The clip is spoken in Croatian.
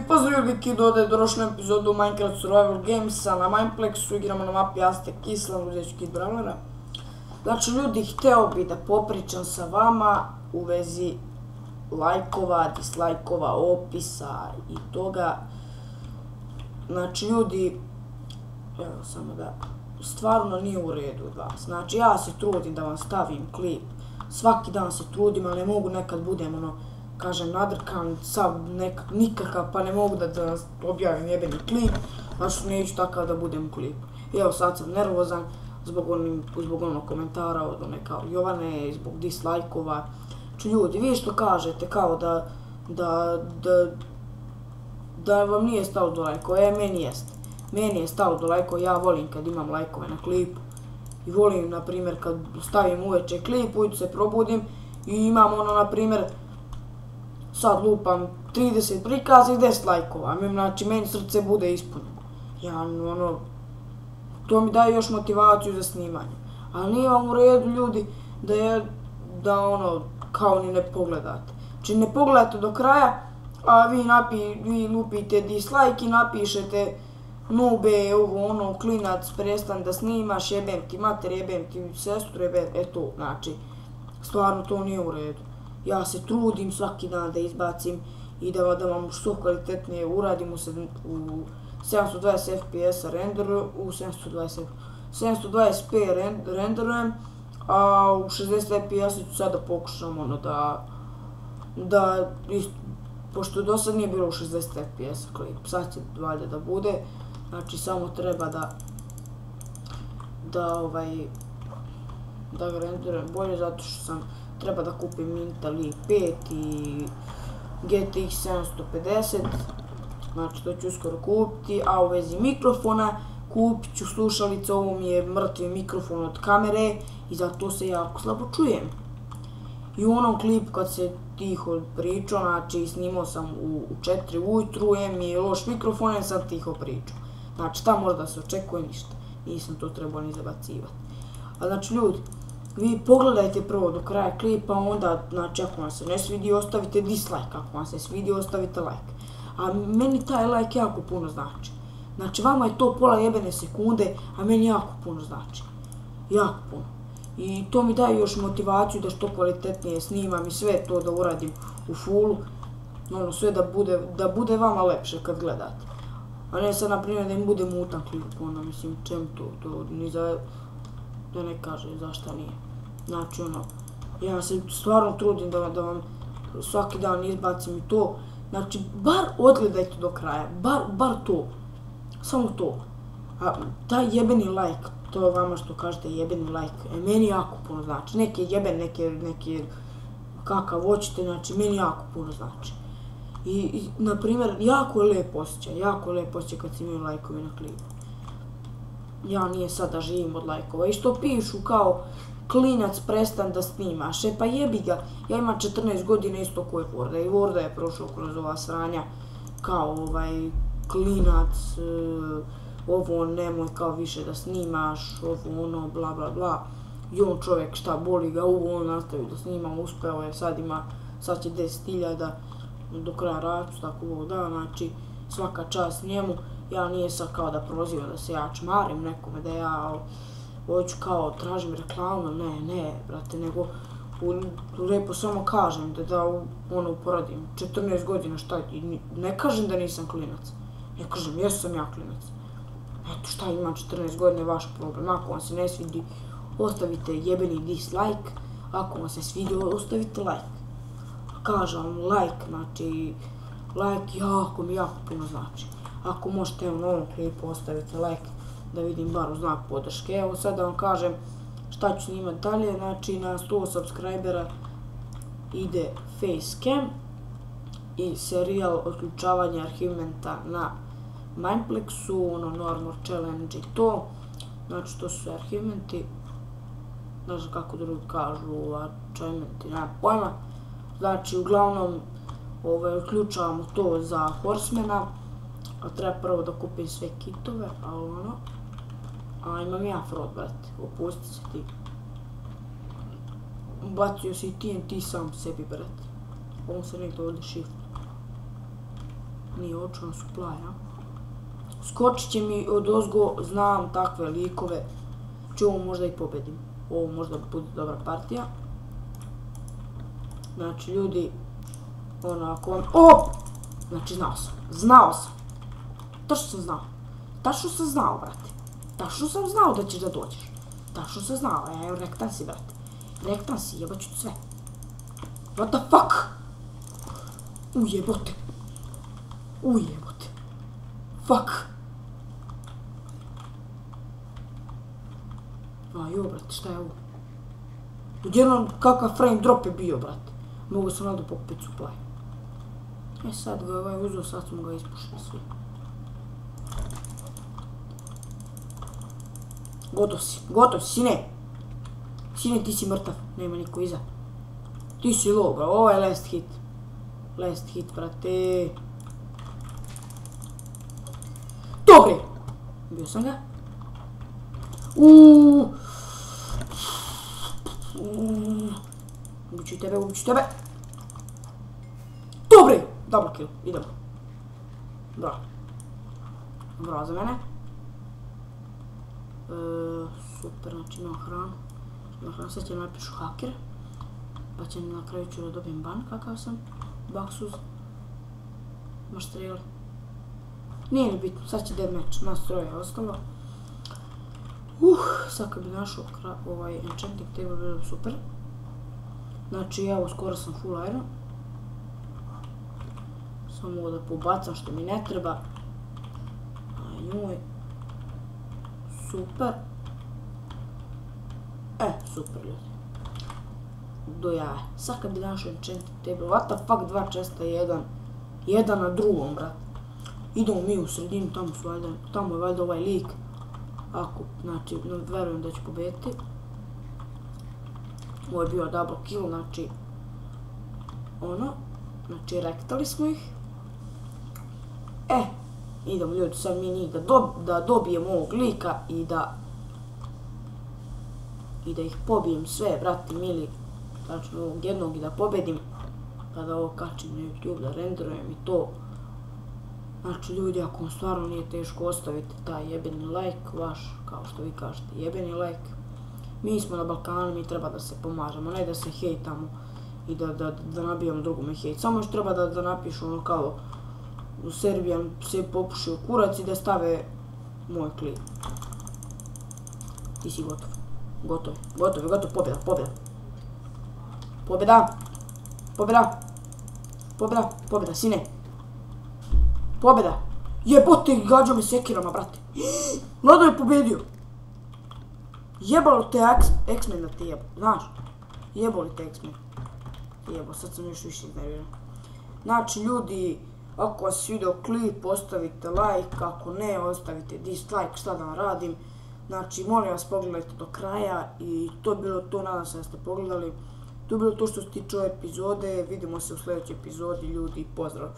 Pozdrav ljudi, Kido, ovdje je došla epizoda u Minecraft Survival Gamesa na Mineplexu, igramo na mapi Aztec Island, uzet ću Kid Brawlera. Znači ljudi, hteo bi da popričam sa vama u vezi lajkova, dislajkova, opisa i toga. Znači ljudi, evo samo da, stvarno nije u redu od vas. Znači ja se trudim da vam stavim klip, svaki dan se trudim, ali ne mogu, nekad budem kažem nadrkan, sad nikakav, pa ne mogu da objavim jebeni klip, znači neću takav da budem u klipu. Evo sad sam nervozan zbog onog komentara od one kao Jovane, zbog dislajkova. Znači ljudi, vi što kažete kao da vam nije stalo do lajkova, meni jeste. Meni je stalo do lajkova, ja volim kad imam lajkove na klipu. I volim, na primjer, kad stavim uveče klip, ujutro se probudim i imam na primjer, sad lupam 30 prikaza i 10 lajkova, znači meni srce bude ispunjeno. Ja, to mi daje još motivaciju za snimanje. Ali nije vam u redu ljudi da kao ni ne pogledate. Znači ne pogledate do kraja, a vi lupite dislike i napišete nube, klinac, prestan da snimaš, jebem ti mater, jebem ti sestru, eto, znači, stvarno to nije u redu. Ja se trudim svaki dan da izbacim i da vam što kvalitetnije uradim u 720 fps renderu, u 720p renderujem, a u 60 fps ću sada pokušam pošto do sad nije bilo u 60 fps klip, sad će valjda da bude, znači samo treba da ga renderujem bolje, zato što treba da kupim Intel i5 i GTX 750, znači to ću uskoro kupiti, a u vezi mikrofona kupit ću slušalice, ovo mi je mrtvi mikrofon od kamere i zato se jako slabo čujem. I u onom klipu kad se tiho pričao, znači snimao sam u 4 ujutru, mi je loš mikrofon i sam tiho pričao. Znači šta možda se očekuje, ništa, nisam to trebao ni zabacivati. A znači ljudi, vi pogledajte prvo do kraja klipa, onda, znači, ako vam se ne svidi, ostavite dislike, ako vam se svidi, ostavite like. A meni taj like jako puno znači. Znači, vama je to pola jebene sekunde, a meni jako puno znači. Jako puno. I to mi daje još motivaciju da što kvalitetnije snimam i sve to da uradim u fullu. Sve da bude vama lepše kad gledate. A ne sad, na primjer, da im bude mutan klip, mislim, čem to ni za... da ne kaže zašto nije. Znači ja se stvarno trudim da vam svaki dan izbacim i to. Znači, bar odgledajte do kraja, bar to. Samo to. A taj jebeni like, to vama što kažete jebeni like, meni jako puno znači. Neki je jeben, neki kakav hoćete, znači meni jako puno znači. I na primjer, jako je lep osjećaj kad si imaju lajkovi na klipu. Ja nije sad da živim od lajkova i što pišu kao klinac prestan da snimaš, pa jebi ga, ja imam 14 godina isto ko je Vorda i Vorda je prošao kroz ova sranja kao klinac, ovo nemoj kao više da snimaš, ovo bla bla bla, i on čovjek šta boli ga, on nastavi da snima, uspeo je, sad će 10.000 do kraja rastu, tako ovo da, znači svaka čast njemu. Ja nije sad kao da prozivam da se ja čmarim nekome, da ja hoću kao tražim reklamu, ne, brate, nego lepo samo kažem da uporadim 14 godina, šta je, ne kažem da nisam klinac, ne kažem, jesam ja klinac. Eto šta, imam 14 godina, vaš problem, ako vam se ne svidi, ostavite jebeni dislike, ako vam se svidi, ostavite like. Kažem, like, znači, like jako puno znači. Ako možete na ovom klipu ostavite like da vidim bar u znak podrške. Evo sad da vam kažem šta ću snimati dalje, znači na 100 subscribera ide facecam i serijal otključavanja arhivmenta na Mineplexu, normal challenge i to. Znači to su arhivmenti, ne znam kako drugi kažu, achievementi, nema pojma. Znači uglavnom uključavamo to za horsemana. A treba prvo da kupim sve kitove, a imam ja fraud, brate, opusti se ti. Bacio si i TNT sam sebi, brate. On se nekdo ovdje shift. Nije očuvan supply, a? Skočit će mi od ozgo, znam takve likove. Ću ovo možda i pobedim. Ovo možda bude dobra partija. Znači ljudi, onako, znači znao sam. Tačno sam znao, brate. Tačno sam znao da ćeš da dođeš. Tačno sam znao, rektan si, brate. Rektan si, jebaću sve. What the fuck? Ujebote. Fuck. Jo, brate, šta je ovo? Odjednom kakav frame drop je bio, brate. Mogu sam nadu pokupit supply. Sad ga ovaj uzeo, sad smo ga ispušili svi. Gotov si, sine. Sine, ti si mrtav, nema niko iza. Ti si low, bro, ovo je last hit. Last hit, brate. Dobre! Bio sam ga. Ubiću tebe. Dobre! Double kill, idemo. Bravo za mene. Super, znači imam hranu. Sad će napišu haker. Pa će na kraju ću da dobijem ban kakav sam. Baksuz. Imaš streli. Nije mi bitno, sad će deathmatch. Nas troje je ostalo. Sad kad bi našao ovaj enchanting table bilo bi super. Znači evo skoro sam full iron. Samo ovo da pobacam što mi ne treba. Njoj. Super. Super ljudi. Do jaja. Sad kad bi našao enchanting table, what the fuck, dva česta jedan na drugom, brat. Idemo mi u sredinu, tamo je valjda ovaj lik. Znači, verujem da ću pobediti. Ovo je bio double kill, znači, znači, rektali smo ih. Idemo ljudi, sad mi njih da dobijem ovog lika i da ih pobijem sve, brati mili, znači ovog jednog i da pobedim, pa da ovo kačim na YouTube, da renderujem i to. Znači ljudi, ako vam stvarno nije teško, ostavite taj jebeni like vaš, kao što vi kažete, jebeni like. Mi smo na Balkanu, mi treba da se pomažemo, ne da se hejtamo i da nabijamo drugome hejt. Samo još treba da napišu ono kao u Serbijan se popušio kurac i da stave moj klip. Ti si gotov. Gotov, pobjeda, sine. Pobjeda. Jebote, gađao me sekirama, brate. Vlado je pobjedio. Jebalo te X-Men da te jebo, znaš. Jebali te X-Men. Jebo, sad sam još više iznerviran. Znači, ljudi, ako vas video klip, ostavite like, ako ne, ostavite dislike, šta da vam radim. Znači, molim vas, pogledajte do kraja i to je bilo to, nadam se da ste pogledali. To je bilo to što se tiče ove epizode, vidimo se u sljedećoj epizodi, ljudi, pozdrav.